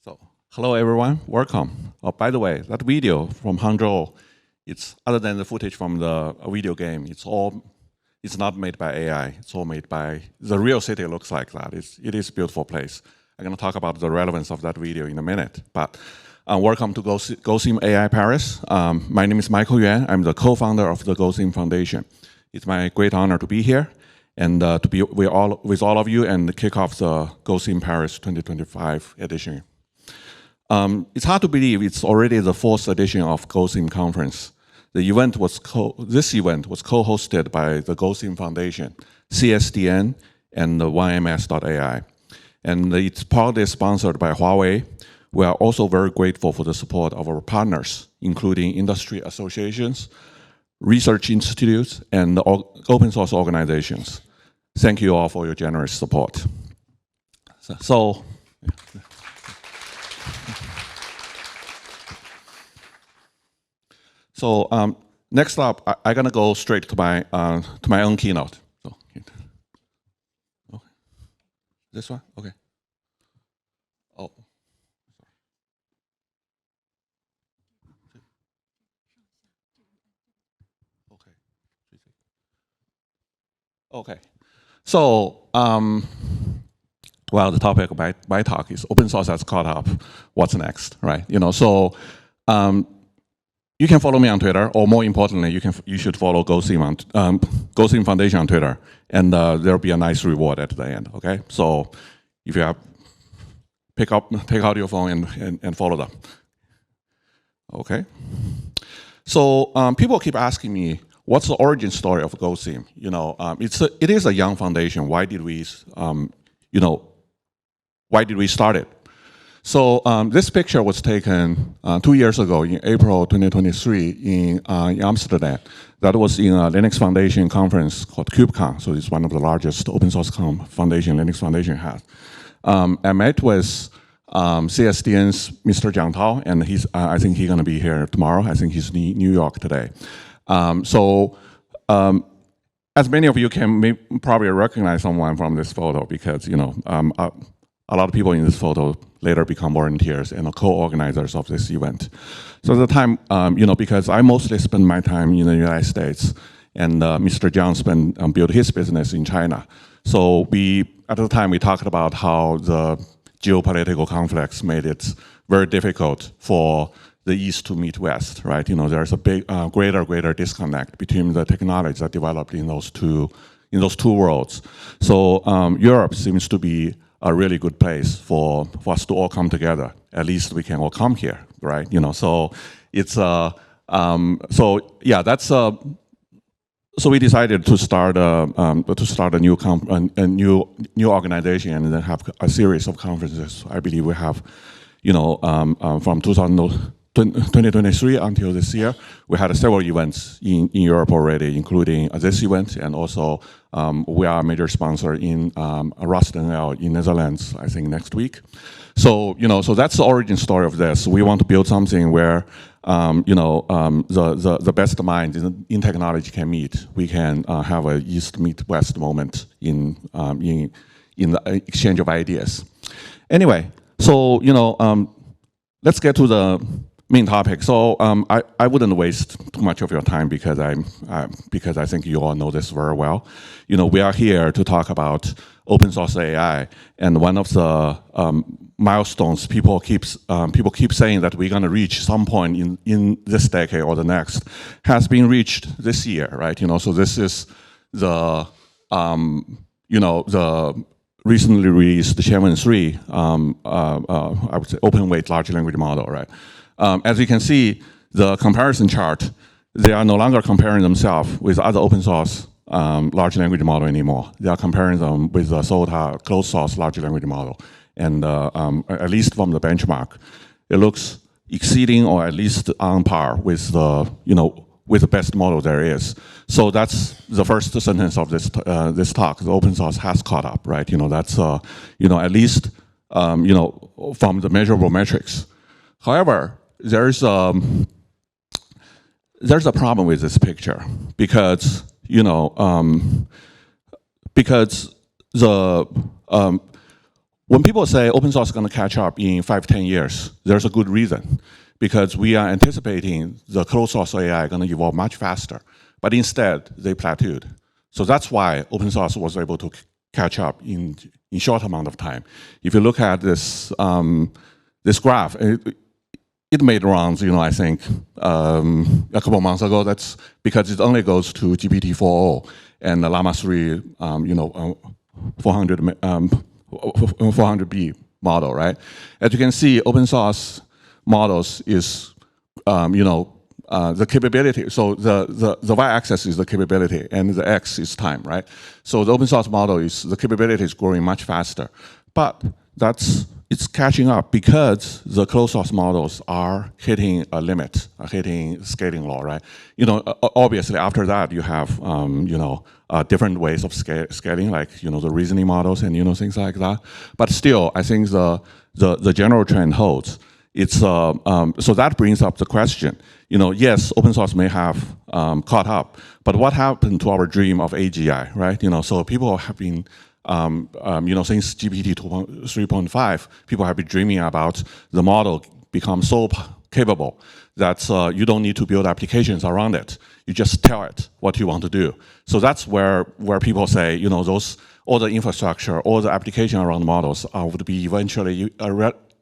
So, hello everyone, welcome. By the way, that video from Hangzhou, it's other than the footage from the video game, it's not made by AI. It's all made by the real city. Looks like that. It is a beautiful place. I'm going to talk about the relevance of that video in a minute. But welcome to GOSIM AI Paris. My name is Michael Yuan. I'm the co-founder of the GOSIM Foundation. It's my great honor to be here and to be with all of you and kick off the GOSIM Paris 2025 edition. It's hard to believe it's already the 4th edition of GOSIM conference. This event was co-hosted by the GOSIM Foundation, CSDN, and the 1ms.ai. And it's partly sponsored by Huawei. We are also very grateful for the support of our partners, including industry associations, research institutes, and open source organizations. Thank you all for your generous support. So next up, I'm gonna go straight to my own keynote. So, okay. This one, okay. Oh. Okay. Okay. So, well, the topic of my talk is open source has caught up. What's next, right? You can follow me on Twitter, or more importantly, you should follow GOSIM Foundation on Twitter, and there'll be a nice reward at the end. Okay, so if you have, take out your phone and follow them. Okay, so people keep asking me, what's the origin story of GOSIM? It is a young foundation. Why did we start it? So this picture was taken 2 years ago in April 2023 in Amsterdam. That was in a Linux Foundation conference called KubeCon. So it's one of the largest open source foundation Linux Foundation has. I met with CSDN's Mr. Jiang Tao, and I think he's going to be here tomorrow. I think he's in New York today. As many of you can probably recognize someone from this photo because a lot of people in this photo later become volunteers and co-organizers of this event. So at the time, because I mostly spend my time in the United States, and Mr. Jiang built his business in China. So at the time, we talked about how the geopolitical conflicts made it very difficult for the East to meet West, right? There's a big, greater disconnect between the technologies that developed in those two worlds. So Europe seems to be a really good place for us to all come together. At least we can all come here, right? So it's so we decided to start a new organization and then have a series of conferences. I believe we have, from 2023 until this year, we had several events in Europe already, including this event, and also we are a major sponsor in Roosendaal in Netherlands, I think next week. So so that's the origin story of this. We want to build something where the best minds in technology can meet. We can have a East meet West moment in the exchange of ideas. Anyway, so let's get to the main topic. So I wouldn't waste too much of your time because I think you all know this very well. We are here to talk about open source AI, and one of the milestones people keep saying that we're going to reach some point in this decade or the next has been reached this year, right? So this is the the recently released Yuan 3, I would say open weight large language model, right? As you can see, the comparison chart, they are no longer comparing themselves with other open source large language model anymore. They are comparing them with the SOTA closed source large language model. And at least from the benchmark, it looks exceeding or at least on par with the best model there is. So that's the first sentence of this talk. The open source has caught up, right? That's at least from the measurable metrics. However, there's a problem with this picture because when people say open source is going to catch up in 5, 10 years, there's a good reason. Because we are anticipating the closed source AI going to evolve much faster. But instead, they plateaued. So that's why open source was able to catch up in short amount of time. If you look at this, this graph, it made rounds, I think, a couple of months ago. That's because it only goes to GPT-4o and the Llama 3, 400B model, right? As you can see, open source models is, the capability. So the y-axis is the capability, and the x is time, right? So the open source model the capability is growing much faster, but it's catching up because the closed source models are hitting a limit, hitting scaling law, right? Obviously after that you have, different ways of scaling, like the reasoning models and things like that. But still, I think the general trend holds. It's so that brings up the question. Yes, open source may have caught up, but what happened to our dream of AGI, right? So people have been, since GPT 3.5, people have been dreaming about the model become so capable that you don't need to build applications around it. You just tell it what you want to do. So that's where people say, all the infrastructure, all the application around models would be eventually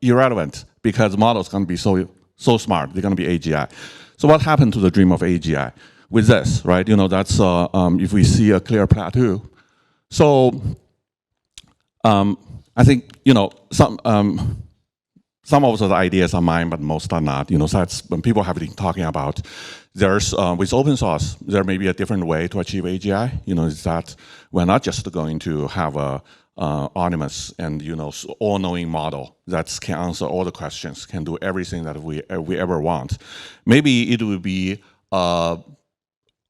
irrelevant because models going to be so smart, they're going to be AGI. So what happened to the dream of AGI with this, right? That's if we see a clear plateau. So I think some of the ideas are mine, but most are not. So that's when people have been talking about. There's with open source, there may be a different way to achieve AGI. Is that we're not just going to have a anonymous and all-knowing model that can answer all the questions, can do everything that we ever want. Maybe it would be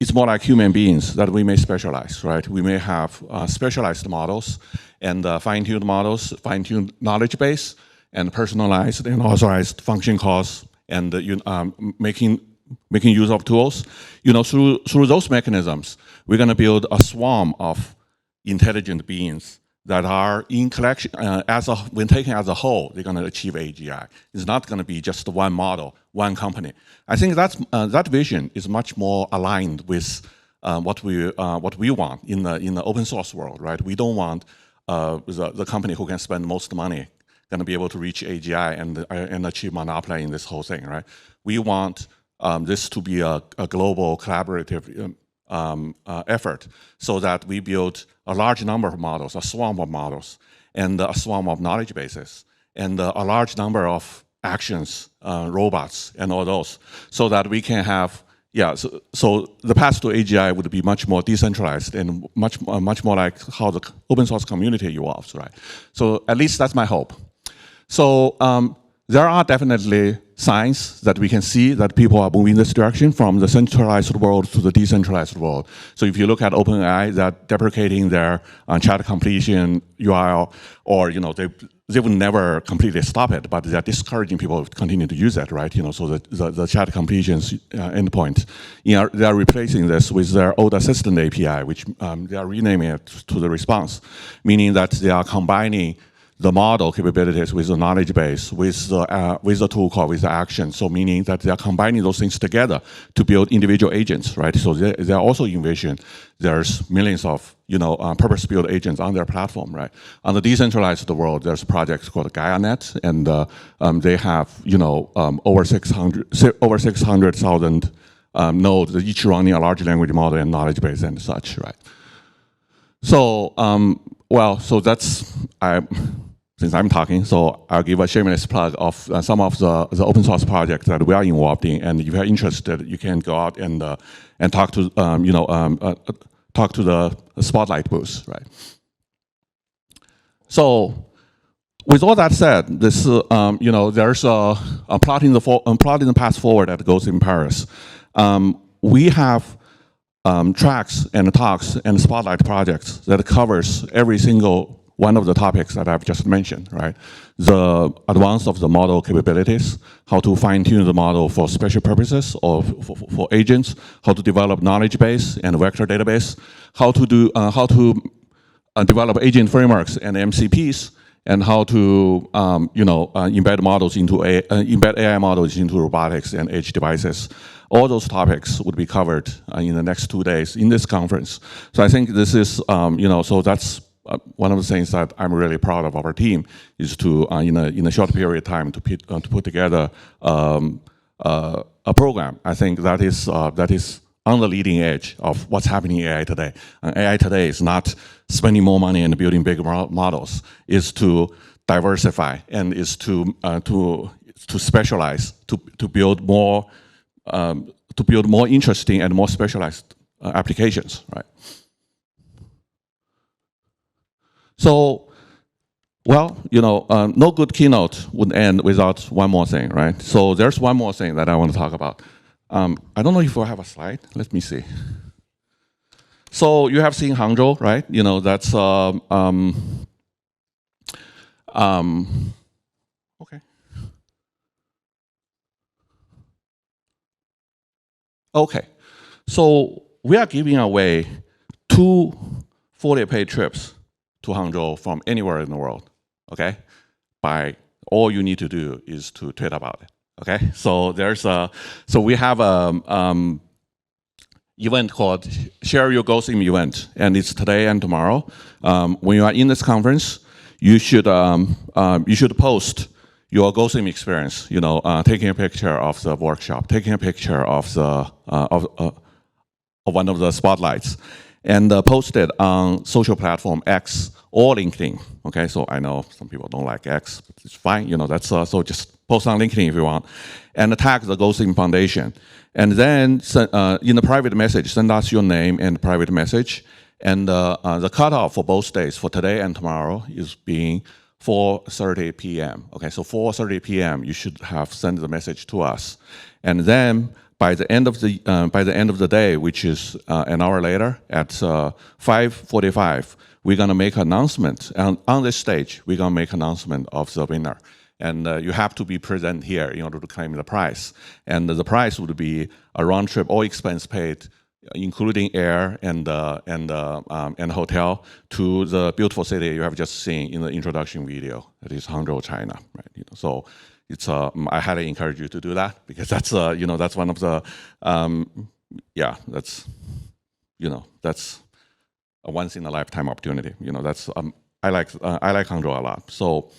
it's more like human beings that we may specialize, right? We may have specialized models and fine-tuned models, fine-tuned knowledge base, and personalized and authorized function calls, and making use of tools. Through those mechanisms, we're going to build a swarm of intelligent beings that are in collection, when taken as a whole, they're going to achieve AGI. It's not going to be just one model, one company. I think that vision is much more aligned with what we want in the open source world, right? We don't want the company who can spend most money going to be able to reach AGI and achieve monopoly in this whole thing, right? We want this to be a global collaborative effort, so that we build a large number of models, a swarm of models, and a swarm of knowledge bases, and a large number of actions, robots, and all those, so that we can have, so the path to AGI would be much more decentralized and much more like how the open source community evolves, right? So at least that's my hope. So there are definitely signs that we can see that people are moving this direction from the centralized world to the decentralized world. So if you look at OpenAI, they're deprecating their chat completion URL, or they would never completely stop it, but they're discouraging people to continue to use it, right? So the chat completions endpoint, they're replacing this with their old assistant API, which they are renaming it to the response, meaning that they are combining the model capabilities with the knowledge base, with the tool call, with the action. So meaning that they are combining those things together to build individual agents, right? So they also envision there's millions of purpose-built agents on their platform, right? On the decentralized world, there's a project called GaiaNet, and they have over 600,000 nodes, each running a large language model and knowledge base and such, right? So so that's since I'm talking, so I'll give a shameless plug of some of the open source projects that we are involved in, and if you're interested, you can go out and talk to talk to the Spotlight booth, right? So, with all that said, this there's a plotting the path forward at GOSIM Paris. We have tracks and talks and Spotlight projects that covers every single one of the topics that I've just mentioned, right? The advance of the model capabilities, how to fine-tune the model for special purposes or for agents, how to develop knowledge base and vector database, how to develop agent frameworks and MCPs, and how to embed models into embed AI models into robotics and edge devices. All those topics would be covered in the next 2 days in this conference. So I think this is so that's one of the things that I'm really proud of our team is to in a short period of time to put together a program. I think that is on the leading edge of what's happening in AI today. And AI today is not spending more money and building bigger models, is to diversify and is to specialize, to build more interesting and more specialized applications, right? So, well, no good keynote would end without one more thing, right? So there's one more thing that I want to talk about. I don't know if we have a slide. Let me see. So you have seen Hangzhou, right? That's okay. Okay. So we are giving away 2 fully paid trips to Hangzhou from anywhere in the world. Okay, all you need to do is to tweet about it. Okay, so we have a event called Share Your GOSIM event, and it's today and tomorrow. When you are in this conference, you should post your GOSIM experience. Taking a picture of the workshop, taking a picture of the of one of the spotlights, and post it on social platform X or LinkedIn. Okay, so I know some people don't like X, but it's fine. That's so just post on LinkedIn if you want, and tag the GOSIM Foundation, and then in the private message send us your name and private message, and the cutoff for both days, for today and tomorrow, is being 4:30 p.m. Okay, so 4:30 p.m. you should have sent the message to us, and then by the end of the day, which is an hour later at 5:45, we're gonna make an announcement, and on this stage we're gonna make an announcement of the winner. And you have to be present here in order to claim the prize. And the prize would be a round trip, all expense paid, including air and hotel, to the beautiful city you have just seen in the introduction video. That is Hangzhou, China. Right? So it's I highly encourage you to do that, because that's that's one of the that's a once in a lifetime opportunity. That's I like Hangzhou a lot. So.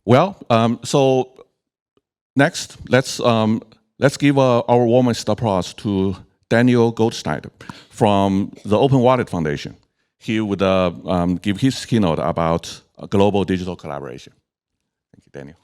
Well, so next, let's give our warmest applause to Daniel Goldstein from the Open Wallet Foundation. He would give his keynote about global digital collaboration. Thank you, Daniel.